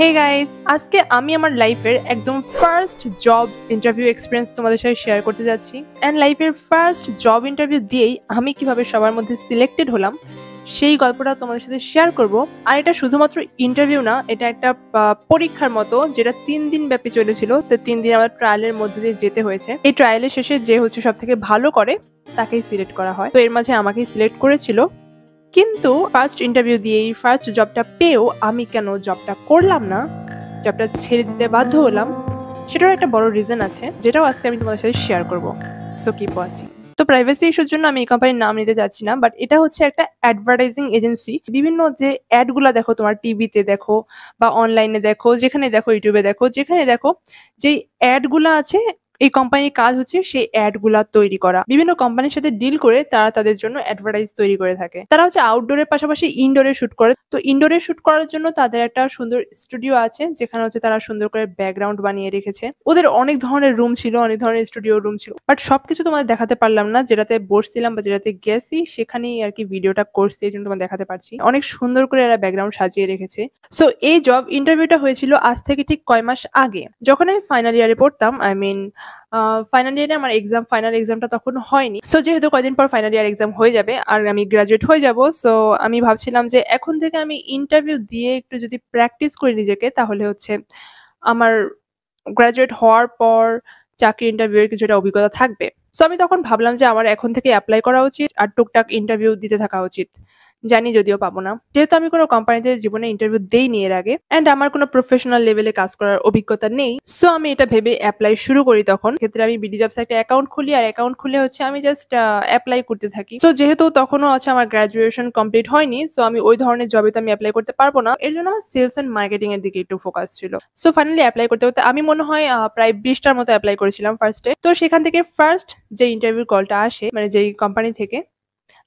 Hey guys, আজকে আমি আমার লাইফের একদম ফার্স্ট জব ইন্টারভিউ এক্সপিরিয়েন্স তোমাদের সাথে শেয়ার করতে যাচ্ছি। অ্যান্ড লাইফের ফার্স্ট জব ইন্টারভিউ দিয়েই আমি কিভাবে সবার মধ্যে সিলেক্টেড হলাম সেই গল্পটা তোমাদের সাথে শেয়ার করব। আর এটা শুধুমাত্র ইন্টারভিউ না, এটা একটা পরীক্ষার মতো, যেটা 3 দিন ব্যাপী চলেছিল। তো 3 দিন আমার ট্রায়ালের মধ্যে দিয়ে যেতে হয়েছে। এই ট্রায়ালের শেষে যে হচ্ছে সব থেকে ভালো করে তাকেই সিলেক্ট করা হয়। তো এর মাঝে আমাকেই সিলেক্ট করেছিল। কিন্তু ফার্স্ট ইন্টারভিউ দিয়েই ফার্স্ট জবটা পেয়েও আমি কেন জবটা করলাম না, জবটা ছেড়ে দিতে বাধ্য হলাম, সেটার একটা বড় রিজন আছে, যেটাও আজকে আমি তোমাদের সাথে শেয়ার করবো। So keep watching. তো প্রাইভেসি ইস্যুর জন্য আমি এই কোম্পানির নাম নিতে চাচ্ছি না, বাট এটা হচ্ছে একটা অ্যাডভার্টাইজিং এজেন্সি। বিভিন্ন যে অ্যাডগুলা দেখো, তোমার টিভিতে দেখো বা অনলাইনে দেখো, যেখানে দেখো, ইউটিউবে দেখো, যেখানে দেখো, যেই অ্যাডগুলা আছে, এই কোম্পানির কাজ হচ্ছে সেই অ্যাডগুলা তৈরি করা। বিভিন্ন কোম্পানির সাথে ডিল করে তারা তাদের জন্য অ্যাডভার্টাইজ তৈরি করে থাকে। তারা হচ্ছে আউটডোরের পাশাপাশি ইনডোরে শুট করে। তো ইনডোরে শুট করার জন্য তাদের একটা সুন্দর স্টুডিও আছে, যেখানে হচ্ছে তারা সুন্দর করে ব্যাকগ্রাউন্ড বানিয়ে রেখেছে। ওদের অনেক ধরনের রুম ছিল, অনেক ধরনের স্টুডিও রুম ছিল, বাট সবকিছু তোমাদের দেখাতে পারলাম না। যেটাতে বসছিলাম বা যেটাতে গেছি সেখানেই আর কি ভিডিওটা করছি, এই জন্য তোমার দেখাতে পারছি। অনেক সুন্দর করে এরা ব্যাকগ্রাউন্ড সাজিয়ে রেখেছে। সো এই জব ইন্টারভিউটা হয়েছিল আজ থেকে ঠিক কয় মাস আগে, যখন আমি ফাইনাল ইয়ারে পড়তাম। ফাইনাল ইয়ারে আমার ফাইনাল এক্সামটা তখন হয়নি। সো যেহেতু কয়দিন পর ফাইনাল ইয়ার এক্সাম হয়ে যাবে আর আমি গ্রাজুয়েট হয়ে যাব, সো আমি ভাবছিলাম যে এখন থেকে আমি ইন্টারভিউ দিয়ে একটু যদি প্র্যাকটিস করি নিজেকে, তাহলে হচ্ছে আমার গ্রাজুয়েট হওয়ার পর চাকরি ইন্টারভিউয়ের কিছুটা অভিজ্ঞতা থাকবে। সো আমি তখন ভাবলাম যে আমার এখন থেকে অ্যাপ্লাই করা উচিত আর টুকটাক ইন্টারভিউ দিতে থাকা উচিত। জানি যদিও পাবো না, যেহেতু আমি কোনো কোম্পানিতে জীবনে ইন্টারভিউ দেইনি এর আগে, অ্যান্ড আমার কোনো প্রফেশনাল লেভেলে কাজ করার অভিজ্ঞতা নেই। সো আমি এটা ভেবে অ্যাপ্লাই শুরু করি। তখন ক্ষেত্রে আমি বিডি জবসে একটা অ্যাকাউন্ট খুলি, আর অ্যাকাউন্ট খুলে হচ্ছে আমি জাস্ট অ্যাপ্লাই করতে থাকি। সো যেহেতু তখনও আছে আমার গ্রাজুয়েশন কমপ্লিট হয়নি, সো আমি ওই ধরনের জবে তো আমি অ্যাপ্লাই করতে পারবো না। এর জন্য আমার সেলস এন্ড মার্কেটিং এর দিকে একটু ফোকাস ছিল। সো ফাইনালি অ্যাপ্লাই করতে করতে আমি মনে হয় প্রায় 20টার মতো অ্যাপ্লাই করেছিলাম ফার্স্টে। তো সেখান থেকে ফার্স্ট যে ইন্টারভিউ কলটা আসে, মানে যেই কোম্পানি থেকে,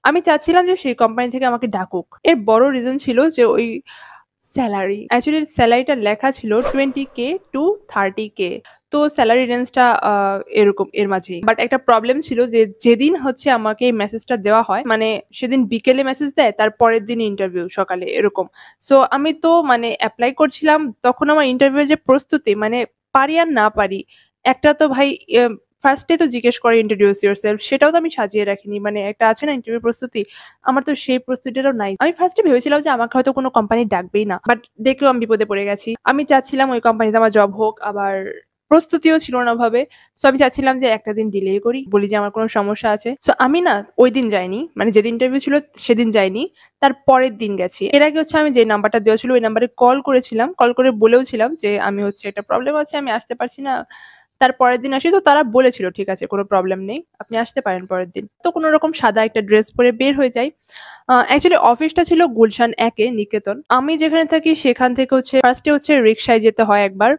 আমি চাচ্ছিলাম যে সেই কোম্পানি থেকে আমাকে ডাকুক। এর বড় রিজন ছিল যে ওই স্যালারি। অ্যাকচুয়ালি স্যালারিটা লেখা ছিল 20K to 30K। তো স্যালারি রেঞ্জটা এরকম এর মাঝেই। বাট একটা প্রবলেম ছিল যে যেদিন হচ্ছে আমাকে এই মেসেজটা দেওয়া হয়, মানে সেদিন বিকেলে মেসেজ দেয়, তার পরের দিন ইন্টারভিউ সকালে, এরকম। সো আমি তো মানে অ্যাপ্লাই করছিলাম, তখন আমার ইন্টারভিউ যে প্রস্তুতি, মানে পারি আর না পারি, একটা তো ভাই ফার্স্টে তো জিজ্ঞেস করে ইন্ট্রোডিউস ইউরসেলফ, সেটাও তো আমি সাজিয়ে রাখিনি। মানে একটা আছে না ইন্টারভিউ প্রস্তুতি, আমার তো সেই প্রস্তুতিটাও নাই। আমি ফার্স্টে ভেবেছিলাম যে আমাকে হয়তো কোনো কোম্পানি ডাকবেই না, বাট দেখেও আমি বিপদে পড়ে গেছি। আমি চাচ্ছিলাম ওই কোম্পানিতে আমার জব হোক, আবার প্রস্তুতিও ছিল না ভাবে। সো আমি চাচ্ছিলাম যে একটা দিন ডিলে করি, বলি যে আমার কোনো সমস্যা আছে। সো আমি না ওই দিন যাইনি, মানে যেদিন ইন্টারভিউ ছিল সেদিন যাইনি, তার পরের দিন গেছি। এর আগে হচ্ছে আমি যে নাম্বারটা দেওয়া ছিল ওই নাম্বারে কল করেছিলাম, কল করে বলেওছিলাম যে আমি হচ্ছে একটা প্রবলেম আছে, আমি আসতে পারছি না। তার পরের দিন আসি, তো তারা বলেছিল ঠিক আছে, কোনো প্রবলেম নেই, আপনি আসতে পারেন পরের দিন। তো কোনো রকম সাদা একটা ড্রেস পরে বের হয়ে যাই। অ্যাকচুয়ালি অফিসটা ছিল গুলশান 1-এ, নিকেতন। আমি যেখানে থাকি সেখান থেকে হচ্ছে ফার্স্টে হচ্ছে রিক্সায় যেতে হয় একবার,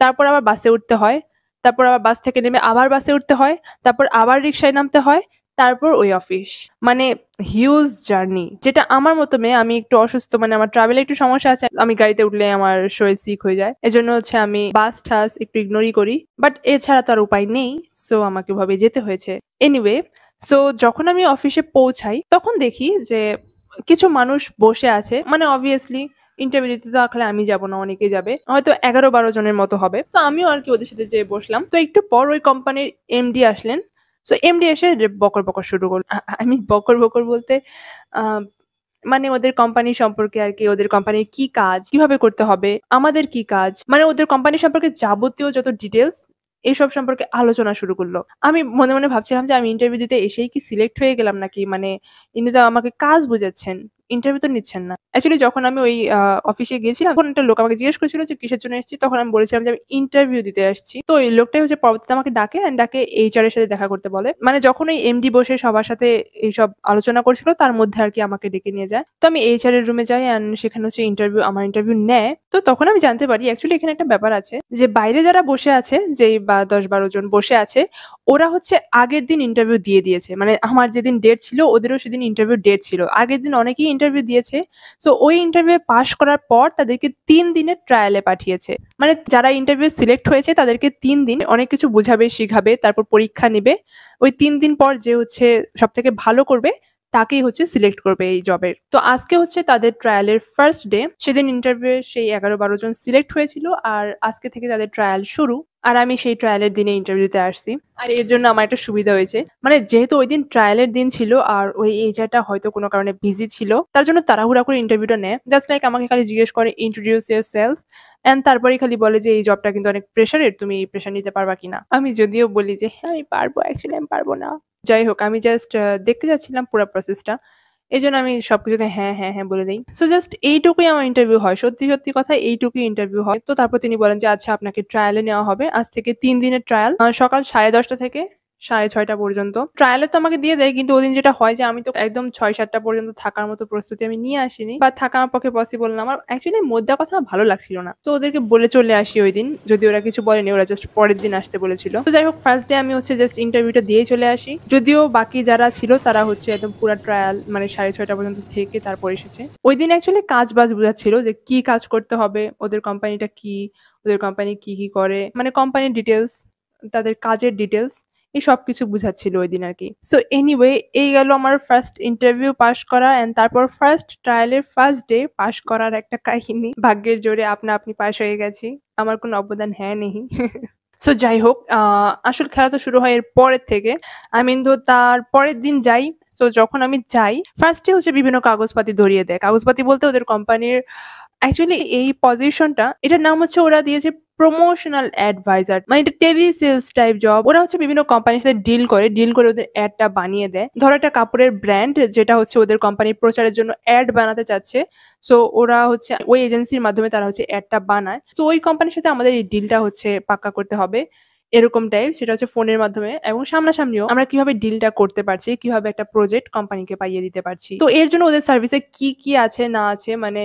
তারপর আবার বাসে উঠতে হয়, তারপর আবার বাস থেকে নেমে আবার বাসে উঠতে হয়, তারপর আবার রিক্সায় নামতে হয়, তারপর ওই অফিস। মানে হিউজ জার্নি, যেটা আমার মতো মেয়ে, আমি একটু অসুস্থ, মানে আমার ট্রাভেলে একটু সমস্যা আছে, আমি গাড়িতে উঠলে আমার শরীর সিক হয়ে যায়, এজন্য হচ্ছে আমি বাস ঠাস একটু ইগনোরই করি। বাট এছাড়া তো আর উপায় নেই, সো আমাকে ওভাবে যেতে হয়েছে। এনিওয়ে, সো যখন আমি অফিসে পৌঁছাই তখন দেখি যে কিছু মানুষ বসে আছে। মানে অবভিয়াসলি ইন্টারভিউ দিতে তো আসলে আমি যাব না, অনেকে যাবে, হয়তো 11-12 জনের মতো হবে। তো আমিও আর কি ওদের সাথে যেয়ে বসলাম। তো একটু পর ওই কোম্পানির এমডি আসলেন। সো এমডি এসে বকর বকর শুরু করল। আমি বকর বকর বলতে আহ, মানে ওদের কোম্পানি সম্পর্কে আর কি, ওদের কোম্পানির কি কাজ, কিভাবে করতে হবে, আমাদের কি কাজ, মানে ওদের কোম্পানি সম্পর্কে যাবতীয় যত ডিটেলস, এইসব সম্পর্কে আলোচনা শুরু করলো। আমি মনে মনে ভাবছিলাম যে আমি ইন্টারভিউ দিতে এসেই কি সিলেক্ট হয়ে গেলাম নাকি, মানে ইনি তো আমাকে কাজ বুঝাচ্ছেন, ইন্টারভিউ তো নিচ্ছেন না। অ্যাকচুয়ালি যখন আমি ওই অফিসে গিয়েছিলাম, তখন একটা লোক আমাকে জিজ্ঞেস করেছিল যে কিসের জন্য এসেছি, তখন আমি বলেছিলাম যে আমি ইন্টারভিউ দিতে আসছি। তো এই লোকটাই হচ্ছে পরবর্তীতে আমাকে ডাকে, অ্যান্ড ডাকে এইচআর এর সাথে দেখা করতে বলে। মানে যখন ওই এমডি বসে সবার সাথে এইসব আলোচনা করছিল, তার মধ্যে আর কি আমাকে ডেকে নিয়ে যায়। তো আমি এইচআর এর রুমে যাই, অ্যান্ড সেখানে হচ্ছে আমার ইন্টারভিউ নেয়। তো তখন আমি জানতে পারি অ্যাকচুয়ালি এখানে একটা ব্যাপার আছে, যে বাইরে যারা বসে আছে, যেই বা 10-12 জন বসে আছে, ওরা হচ্ছে আগের দিন ইন্টারভিউ দিয়ে দিয়েছে। মানে আমার যেদিন ডেট ছিল, ওদেরও সেদিন ইন্টারভিউ ডেট ছিল, আগের দিন অনেকেই ইন্টারভিউ দিয়েছে। সো ওই ইন্টারভিউ পাস করার পর তাদেরকে 3 দিনের ট্রায়ালে পাঠিয়েছে। মানে যারা ইন্টারভিউ সিলেক্ট হয়েছে তাদেরকে 3 দিন অনেক কিছু বুঝাবে, শিখাবে, তারপর পরীক্ষা নিবে। ওই 3 দিন পর যে হচ্ছে সব থেকে ভালো করবে তাকেই হচ্ছে সিলেক্ট করবে এই জবের। তো আজকে হচ্ছে তাদের ট্রায়ালের ফার্স্ট ডে। সেদিন ইন্টারভিউ সেই ১১-১২ জন সিলেক্ট হয়েছিল। আর আজকে থেকে তাদের ট্রায়াল শুরু। আর আমি সেই ট্রায়ালের দিনে ইন্টারভিউতে আসছি। আর এর জন্য আমার একটা সুবিধা হয়েছে। মানে যেহেতু ঐদিন ট্রায়ালের দিন ছিল আর ওই এইচআরটা হয়তো কোনো কারণে বিজি ছিল। তার জন্য তাড়াহুড়া করে ইন্টারভিউটা নেয়। জাস্ট লাইক আমাকে খালি জিজ্ঞেস করে ইন্ট্রোডিউস ইয়োরসেলফ অ্যান্ড তারপরেই খালি বলে যে এই জবটা কিন্তু অনেক প্রেশারের, তুমি এই প্রেশার নিতে পারবা কিনা? আমি যদিও বলি যে হ্যাঁ, আমি পারবো, অ্যাকচুয়ালি আমি পারবো না। যাই হোক আমি জাস্ট দেখতে যাচ্ছিলাম পুরা প্রসেসটা। এজন্য আমি সবকিছুতে হ্যাঁ, হ্যাঁ, হ্যাঁ বলে দেই। সো জাস্ট এইটুকুই আমার ইন্টারভিউ হয়। সত্যি, সত্যি কথা এইটুকুই ইন্টারভিউ হয়। তো তারপর তিনি বলেন যে আচ্ছা আপনাকে ট্রায়ালে নেওয়া হবে। আজ থেকে ৩ দিনের ট্রায়াল। সকাল 10:30 থেকে 6:30 পর্যন্ত। ট্রায়ালে তো আমাকে দিয়ে দেয় কিন্তু ওদিন যেটা হয় যে আমি তো একদম ৬-৭টা পর্যন্ত থাকার মতো প্রস্তুতি আমি নিয়ে আসিনি বা থাকা আমার পক্ষে পসিবল না। আমার অ্যাকচুয়ালি মোদ্দা কথা আমার ভালো লাগছিল না। তো ওদেরকে বলে চলে আসি ঐদিন। যদি ওরা কিছু বলেনি, ওরা জাস্ট পরের দিন আসতে বলেছিল। তো যাই হোক ফার্স্ট ডে আমি হচ্ছে জাস্ট ইন্টারভিউটা দিয়েই চলে আসি। যদিও বাকি যারা ছিল তারা হচ্ছে একদম পুরা ট্রায়াল মানে 6:30 পর্যন্ত থেকে তারপর এসেছে। ঐদিন অ্যাকচুয়ালি কাজ-বাজ বুঝাচ্ছিল যে কি কাজ করতে হবে, ওদের কোম্পানিটা কি, ওদের কোম্পানি কি, কি করে। মানে কোম্পানির ডিটেইলস, তাদের কাজের ডিটেইলস এই সবকিছু বুঝাচ্ছিল ঐদিন আরকি। সো এনিওয়ে এই গেল আমার ফার্স্ট ইন্টারভিউ পাস করা অ্যান্ড তারপর ফার্স্ট ট্রায়ালের ফার্স্ট ডে পাস করার একটা কাহিনী। ভাগ্যের জোরে আপনা আপনি পাস হয়ে গেছি। আমার কোনো অবদান হ্যাঁ নেহি। সো যাই হোক আসল খেলা তো শুরু হয় এর পরের থেকে। আই মিন তো তার পরের দিন যাই। সো যখন আমি যাই ফার্স্ট এ হচ্ছে বিভিন্ন কাগজপাতি ধরিয়ে দেয়। কাগজপাতি বলতে ওদের কোম্পানির অ্যাকচুয়ালি এই পজিশনটা এটার নাম হচ্ছে ওরা দিয়েছে প্রমোশনাল অ্যাডভাইজার। মানে এটা টেলি সেলস টাইপ জব। ওরা হচ্ছে বিভিন্ন কোম্পানির সাথে ডিল করে ওদের অ্যাডটা বানিয়ে দেয়। ধরো একটা কাপড়ের ব্র্যান্ড যেটা হচ্ছে ওদের কোম্পানির প্রচারের জন্য অ্যাড বানাতে চাচ্ছে। সো ওরা হচ্ছে ওই এজেন্সির মাধ্যমে তারা হচ্ছে অ্যাডটা বানায়। সো ওই কোম্পানির সাথে আমাদের এই ডিলটা হচ্ছে পাক্কা করতে হবে। এরকম টাইপ সেটা হচ্ছে ফোনের মাধ্যমে এবং সামনাসামনিও আমরা কিভাবে ডিলটা করতে পারছি, কিভাবে একটা প্রজেক্ট কোম্পানিকে পাইয়ে দিতে পারছি। তো এর জন্য ওদের সার্ভিসে কি, কি আছে না আছে মানে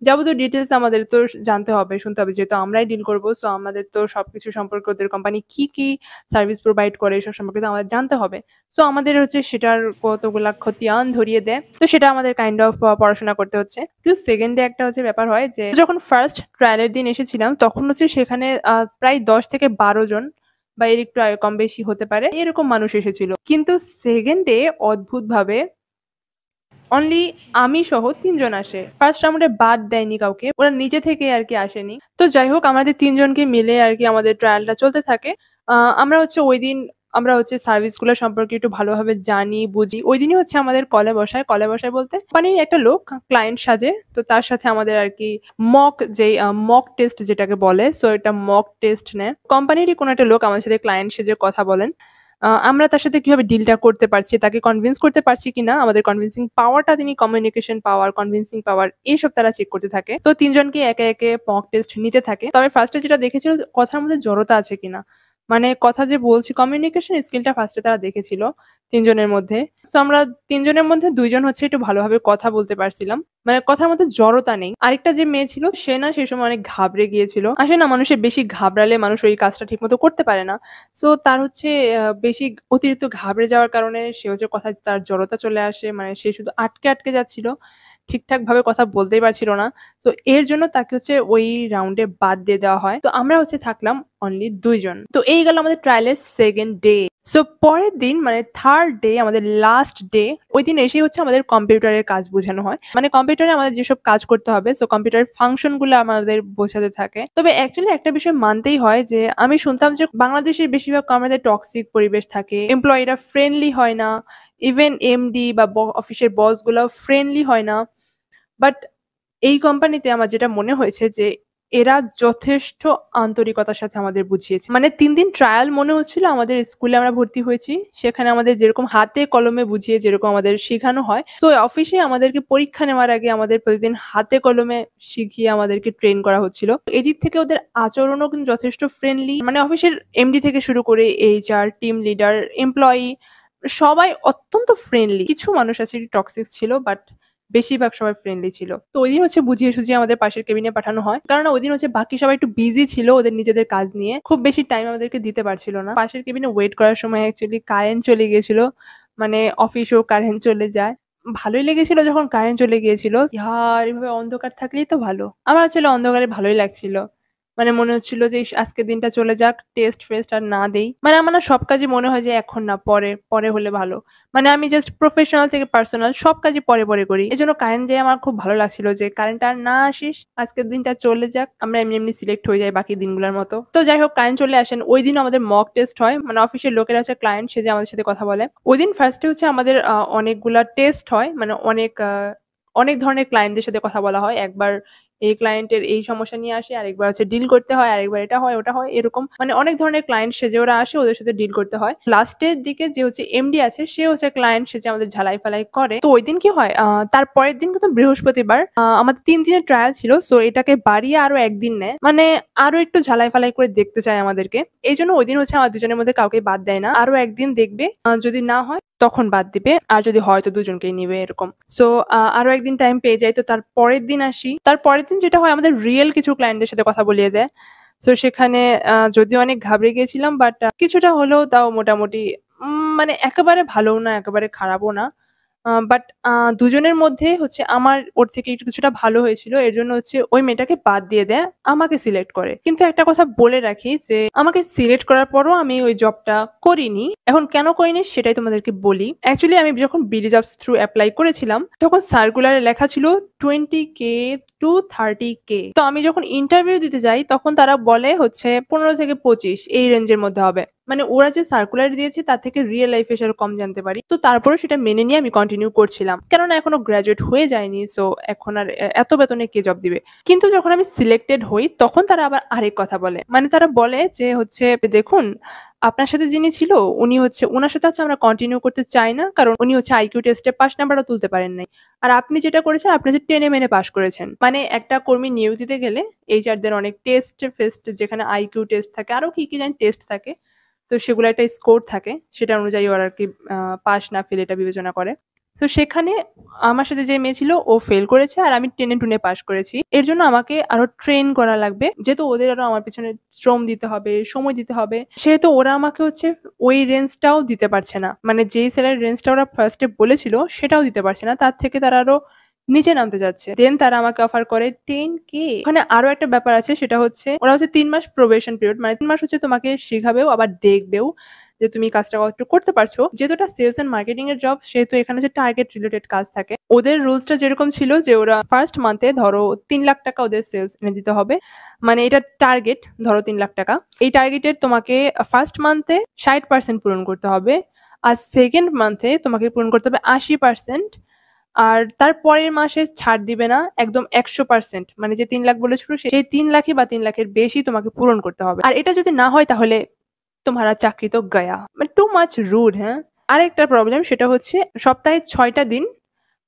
যাবতীয় ডিটেইলস আমাদের তো জানতে হবে, শুনতে হবে। যেহেতু আমরাই ডিল করব সো আমাদের তো সবকিছু সম্পর্কে ওদের কোম্পানি কি, কি সার্ভিস প্রোভাইড করে এসব সম্পর্কে তো আমাদের জানতে হবে। সো আমাদের হচ্ছে সেটার কতগুলা খতিয়ান ধরিয়ে দেয়। তো সেটা আমাদের কাইন্ড অফ পড়াশোনা করতে হচ্ছে। কিন্তু সেকেন্ড ডে একটা হচ্ছে ব্যাপার হয় যে যখন ফার্স্ট ট্রায়ালের দিন এসেছিলাম তখন হচ্ছে সেখানে প্রায় ১০ থেকে ১২ জন বা এর একটু কম বেশি হতে পারে এরকম মানুষ এসেছিল। কিন্তু সেকেন্ড ডে অদ্ভুতভাবে অনলি আমি সহ ৩ জন আসে। ফার্স্ট রাউন্ডে বাদ দেয়নি কাউকে। ওরা নিজে থেকে আরকি আসেনি। তো যাই হোক আমাদের ৩ জনকে মিলে আরকি আমাদের ট্রায়ালটা চলতে থাকে। আ আমরা হচ্ছে ঐদিন আমরা হচ্ছে সার্ভিস গুলো সম্পর্কে একটু ভালোভাবে জানি, বুঝি। ঐদিনই হচ্ছে আমাদের কলে বসায়। কলে বসায় বলতে কোম্পানির একটা লোক ক্লায়েন্ট সাজে। তো তার সাথে আমাদের আরকি মক টেস্ট যেটাকে বলে। সো এটা মক টেস্ট নেয়। কোম্পানিরই কোনো একটা লোক আমাদের সাথে ক্লায়েন্ট সেজে কথা বলেন। আমরা তার সাথে কিভাবে ডিলটা করতে পারছি, তাকে কনভিন্স করতে পারছি কিনা, আমাদের কনভিন্সিং পাওয়ারটা তিনি কমিউনিকেশন পাওয়ার, কনভিন্সিং পাওয়ার এইসব তারা চেক করতে থাকে। তো ৩ জনকে একে, একে মক টেস্ট নিতে থাকে। তবে ফার্স্ট এ যেটা দেখেছিল কথার মধ্যে জড়তা আছে কিনা। মানে কথা যে বলছি কমিউনিকেশন স্কিলটা ফার্স্ট এ তারা দেখেছিল ৩ জনের মধ্যে। সো আমরা ৩ জনের মধ্যে ২ জন হচ্ছে একটু ভালোভাবে কথা বলতে পারছিলাম। মানে কথার মধ্যে জড়তা নেই। আরেকটা যে মেয়ে ছিল সে না সেই সময় অনেক ঘাবড়ে গিয়েছিল। আসলে না মানুষের বেশি ঘাবড়ালে মানুষ ওই কাজটা ঠিকমতো করতে পারে না। সো তার হচ্ছে বেশি অতিরিক্ত ঘাবড়ে যাওয়ার কারণে সে হচ্ছে কথায় তার জড়তা চলে আসে। মানে সে শুধু আটকে, আটকে যাচ্ছিল। ঠিকঠাকভাবে কথা বলতেই পারছিল না। তো এর জন্য তাকে হচ্ছে ওই রাউন্ডে বাদ দিয়ে দেওয়া হয়। তো আমরা হচ্ছে থাকলাম অনলি ২ জন। তো এই গেল আমাদের ট্রায়ালের 2nd ডে। সো পরের দিন মানে 3rd ডে আমাদের লাস্ট ডে ওইদিন এসেই হচ্ছে আমাদের কম্পিউটারের কাজ বোঝানো হয়। মানে কম্পিউটারে আমাদের যেসব কাজ করতে হবে সো কম্পিউটারের ফাংশন গুলো আমাদের বোঝাতে থাকে। তবে অ্যাকচুয়ালি একটা বিষয় মানতেই হয় যে আমি শুনতাম যে বাংলাদেশের বেশিরভাগ কোম্পানিতে টক্সিক পরিবেশ থাকে। এমপ্লয়িরা ফ্রেন্ডলি হয় না। ইভেন এমডি বা অফিসের বস গুলাও ফ্রেন্ডলি হয় না। বাট এই কোম্পানিতে আমার যেটা মনে হয়েছে যে এরা যথেষ্ট আন্তরিকতার সাথে আমাদের বুঝিয়েছে। মানে ৩ দিন ট্রায়াল মনে হচ্ছিল আমাদের স্কুলে আমরা ভর্তি হয়েছি। সেখানে আমাদের যেরকম হাতে কলমে বুঝিয়ে যেরকম আমাদের শিখানো হয়, সো অফিসে আমাদেরকে পরীক্ষা নেওয়ার আগে আমাদের প্রতিদিন হাতে কলমে শিখিয়ে আমাদেরকে ট্রেন করা হচ্ছিল। এদিক থেকে ওদের আচরণও কিন্তু যথেষ্ট ফ্রেন্ডলি। মানে অফিসের এমডি থেকে শুরু করে এইচআর, টিম লিডার, এমপ্লয়ি সবাই অত্যন্ত ফ্রেন্ডলি। কিছু মানুষ আছে একটু টক্সিক ছিল বাট বেশিরভাগ সবাই ফ্রেন্ডলি ছিল। তো ঐদিন হচ্ছে বুঝিয়ে সুঝিয়ে আমাদের পাশের কেবিনে পাঠানো হয়। কারণ ঐদিন হচ্ছে বাকি সবাই একটু বিজি ছিল ওদের নিজেদের কাজ নিয়ে। খুব বেশি টাইম আমাদেরকে দিতে পারছিল না। পাশের কেবিনে ওয়েট করার সময় অ্যাকচুয়ালি কারেন্ট চলে গিয়েছিল। মানে অফিসেও কারেন্ট চলে যায়। ভালোই লেগেছিল যখন কারেন্ট চলে গিয়েছিল। ইয়ার এভাবে অন্ধকার থাকলেই তো ভালো। আমার আসলে অন্ধকারে ভালোই লাগছিল। মানে মনে হচ্ছিল যে ইস! আজকের দিনটা চলে যাক, টেস্ট-ফেস্ট আর না দেই। মানে আমার না সব কাজই মনে হয় যে এখন না পরে হলে ভালো। মানে আমি জাস্ট প্রফেশনাল থেকে পার্সোনাল সব কাজই পরে করি। এজন্য কারেন্ট ডে আমার খুব ভালো লাগছিল যে কারেন্ট আর না আসিস, আজকের দিনটা চলে যাক। আমরা এমনি সিলেক্ট হয়ে যাই বাকি দিনগুলোর মতো। তো যাই হোক কারেন্ট চলে আসেন। ওইদিনও আমাদের মক টেস্ট হয়। মানে অফিসের লোকেরা হচ্ছে ক্লায়েন্ট সেজে আমাদের সাথে কথা বলে। ওইদিন ফার্স্ট এ হচ্ছে আমাদের অনেকগুলা টেস্ট হয়। মানে অনেক ধরনের ক্লায়েন্টদের সাথে কথা বলা হয়। একবার এই ক্লায়েন্টের এই সমস্যা নিয়ে আসে, আরেকবার হচ্ছে ডিল করতে হয়, আরেকবার এটা হয়, ওটা হয় এরকম। মানে অনেক ধরনের ক্লায়েন্ট সেজে ওরা আসে, ওদের সাথে ডিল করতে হয়। লাস্টের দিকে যে হচ্ছে এমডি আছে সে হচ্ছে ক্লায়েন্ট সেজে আমাদের ঝালাই-ফালাই করে। তো ঐদিন কি হয় তার পরের দিন কিন্তু বৃহস্পতিবার আমাদের ৩ দিনের ট্রায়াল ছিল। সো এটাকে বাড়িয়ে আরো ১ দিন নেয়। মানে আরো একটু ঝালাই-ফালাই করে দেখতে চায় আমাদেরকে। এইজন্য ঐদিন হচ্ছে আমার দুজনের মধ্যে কাউকে বাদ দেয় না। আরো ১ দিন দেখবে। যদি না হয় তখন বাদ দিবে। আর যদি হয় তো দুজনকেই নিবে এরকম। সো আরো ১ দিন টাইম পেয়ে যাই। তো তার পরের দিন আসি। তার পরের দিন যেটা হয় আমাদের রিয়েল কিছু ক্লায়েন্টদের সাথে কথা বলিয়ে দেয়। সো সেখানে যদিও অনেক ঘাবড়ে গিয়েছিলাম বাট কিছুটা হলেও তাও মোটামুটি মানে একেবারে ভালোও না, একেবারে খারাপও না। বাট দুজনের মধ্যে হচ্ছে আমার ওর থেকে একটু কিছুটা ভালো হয়েছিল। এরজন্য হচ্ছে ওই মেয়েটাকে বাদ দিয়ে দেয়। আমাকে সিলেক্ট করে। কিন্তু একটা কথা বলে রাখি যে আমাকে সিলেক্ট করার পরও আমি ওই জবটা করিনি। এখন কেন করিনি সেটাই তোমাদেরকে বলি। অ্যাকচুয়ালি আমি যখন বিডি জবস থ্রু এপ্লাই করেছিলাম তখন সার্কুলারে লেখা ছিল 20K to 30K। তো আমি যখন ইন্টারভিউ দিতে যাই তখন তারা বলে হচ্ছে ১৫ থেকে ২৫ এই রেঞ্জের মধ্যে হবে। মানে ওরা যে সার্কুলার দিয়েছে তার থেকে রিয়েল লাইফ এ সেটা কম জানতে পারি। তো তারপরেও সেটা মেনে নিয়ে আমি কন্টিনিউ করছিলাম। কেননা এখনো গ্র্যাজুয়েট হয়ে যায়নি। সো এখন আর এত বেতনে কে জব দিবে? কিন্তু যখন আমি সিলেক্টেড হই তখন তারা আবার আরেক কথা বলে। মানে তারা বলে যে হচ্ছে দেখুন আপনার সাথে যিনি ছিল উনি হচ্ছে উনার সাথে আমরা কন্টিনিউ করতে চাই না। কারণ উনি হচ্ছে আইকিউ টেস্টে পাস নাম্বারও তুলতে পারেন নাই। আর আপনি যেটা করেছেন আপনি হচ্ছে টেনে মেনে পাস করেছেন। মানে একটা কর্মী নিয়োগ দিতে গেলে এইচআর দের অনেক টেস্ট-ফেস্ট যেখানে আইকিউ টেস্ট থাকে আরো কি জানি টেস্ট থাকে। তো সেগুলো একটা স্কোর থাকে। সেটা অনুযায়ী ওরা আরকি পাস না ফেল এটা বিবেচনা করে। তো সেখানে আমার সাথে যে মেয়ে ছিল ও ফেল করেছে আর আমি টেনে টুনে পাস করেছি। এর জন্য আমাকে আরো ট্রেন করা লাগবে। যেহেতু ওদের আরো আমার পেছনে শ্রম দিতে হবে, সময় দিতে হবে। সেহেতু ওরা আমাকে হচ্ছে ওই রেঞ্জটাও দিতে পারছে না। মানে যেই স্যালারি রেঞ্জটা ওরা ফার্স্ট এ বলেছিল সেটাও দিতে পারছে না। তার থেকে তারা আরো নিচে নামতে যাচ্ছে। দেন তারা আমাকে অফার করে 10K। ওখানে আরো একটা ব্যাপার আছে সেটা হচ্ছে ওরা হচ্ছে ৩ মাস প্রবেশন পিরিয়ড মানে ৩ মাস হচ্ছে তোমাকে শিখাবেও আবার দেখবেও যে তুমি কাজটা কতটুকু করতে পারছো। যেহেতু এটা সেলস অ্যান্ড মার্কেটিং এর জব সেহেতু এখানে হচ্ছে টার্গেট রিলেটেড কাজ থাকে। ওদের রুলসটা যেরকম ছিল যে ওরা ফার্স্ট মান্থে ধরো ৳৩,০০,০০০ ওদের সেলস এনে দিতে হবে। মানে এটা টার্গেট ধরো ৳৩,০০,০০০। এই টার্গেটের তোমাকে ফার্স্ট মান্থে ৬০% পূরণ করতে হবে। আর সেকেন্ড মান্থে তোমাকে পূরণ করতে হবে ৮০%। আর তার পরের মাসে ছাড় দিবে না। একদম ১০০% মানে যে ৩,০০,০০০ বলেছিল সেই ৩,০০,০০০ বা ৩,০০,০০০ এর বেশি তোমাকে পূরণ করতে হবে। আর এটা যদি না হয় তাহলে তোমারা চাকরি তো গয়া। মানে টু মাচ রুড হ্যাঁ? আরেকটা প্রবলেম সেটা হচ্ছে সপ্তাহে ৬ টা দিন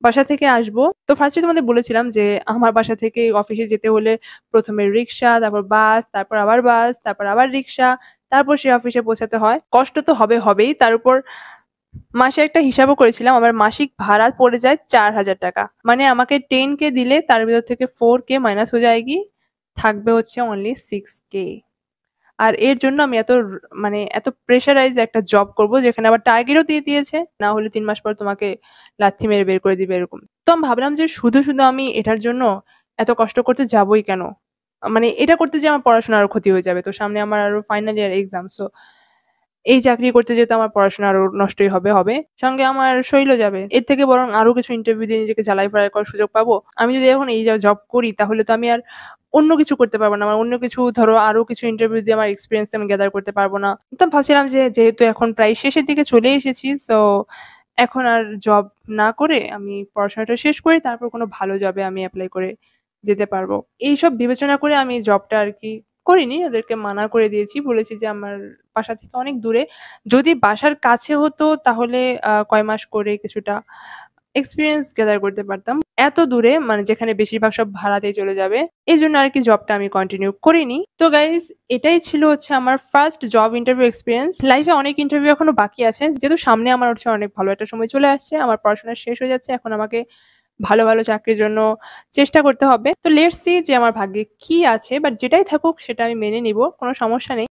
বাসা থেকে আসবো। তো ফার্স্ট এ তোমাদের বলেছিলাম যে আমার বাসা থেকে অফিসে যেতে হলে ১ম এ রিক্সা, তারপর বাস, তারপর আবার বাস, তারপর আবার রিক্সা, তারপর সেই অফিসে পৌঁছাতে হয়। কষ্ট তো হবেই। তার উপর মাসে একটা হিসাবও করেছিলাম। আমার মাসিক ভাড়া পড়ে যায় ৳৪,০০০। মানে আমাকে 10K দিলে তার ভেতর থেকে 4K মাইনাস हो जाएगी থাকবে হচ্ছে অনলি 6K। আর এর জন্য আমি মানে এত প্রেশারাইজড একটা জব করব যেখানে আবার টার্গেটও দিয়ে দিয়েছে। না হলে ৩ মাস পর তোমাকে লাথি মেরে বের করে দিবে এরকম। তো আমি ভাবলাম যে শুধু আমি এটার জন্য এত কষ্ট করতে যাবোই কেন? মানে এটা করতে যেয়ে আমার পড়াশোনার আরো ক্ষতি হয়ে যাবে। তো সামনে আমার আরো ফাইনাল ইয়ার এক্সাম। সো এই চাকরি করতে যেতে আমার পড়াশোনা আরো নষ্টই হবে। সঙ্গে আমার শরীরও যাবে। এর থেকে বরং আরো কিছু ইন্টারভিউ দিয়ে নিজেকে ঝালাই-ফালাই করার সুযোগ পাবো। আমি যদি এখন এই জব করি তাহলে তো আমি আর অন্য কিছু করতে পারব না। আমার অন্য কিছু ধরো আরো কিছু ইন্টারভিউ দিয়ে আমার এক্সপেরিয়েন্স আমি গ্যাদার করতে পারব না। তো আমি ভাবছিলাম যে যেহেতু এখন প্রায় শেষের দিকে চলে এসেছি সো এখন আর জব না করে আমি পড়াশোনাটা শেষ করি তারপর কোনো ভালো জবে আমি এপ্লাই করে যেতে পারবো। এইসব বিবেচনা করে আমি জবটা আরকি করিনি। ওদেরকে মানা করে দিয়েছি। বলেছি যে আমার বাসা থেকে অনেক দূরে। যদি বাসার কাছে হতো তাহলে কয় মাস করে কিছুটা এক্সপেরিয়েন্স গ্যাদার করতে পারতাম। এত দূরে মানে যেখানে বেশিরভাগ সব ভাড়াতেই চলে যাবে। এজন্য আরকি জবটা আমি কন্টিনিউ করিনি। তো গাইস এটাই ছিল হচ্ছে আমার ফার্স্ট জব ইন্টারভিউ এক্সপেরিয়েন্স। লাইফে অনেক ইন্টারভিউ এখনো বাকি আছে। যেহেতু সামনে আমার হচ্ছে অনেক ভালো একটা সময় চলে আসছে। আমার পড়াশোনা শেষ হয়ে যাচ্ছে। এখন আমাকে ভালো চাকরির জন্য চেষ্টা করতে হবে। তো লেটস সি যে আমার ভাগ্যে কি আছে। বাট যেটাই থাকুক সেটা আমি মেনে নিব। কোন সমস্যা নেই।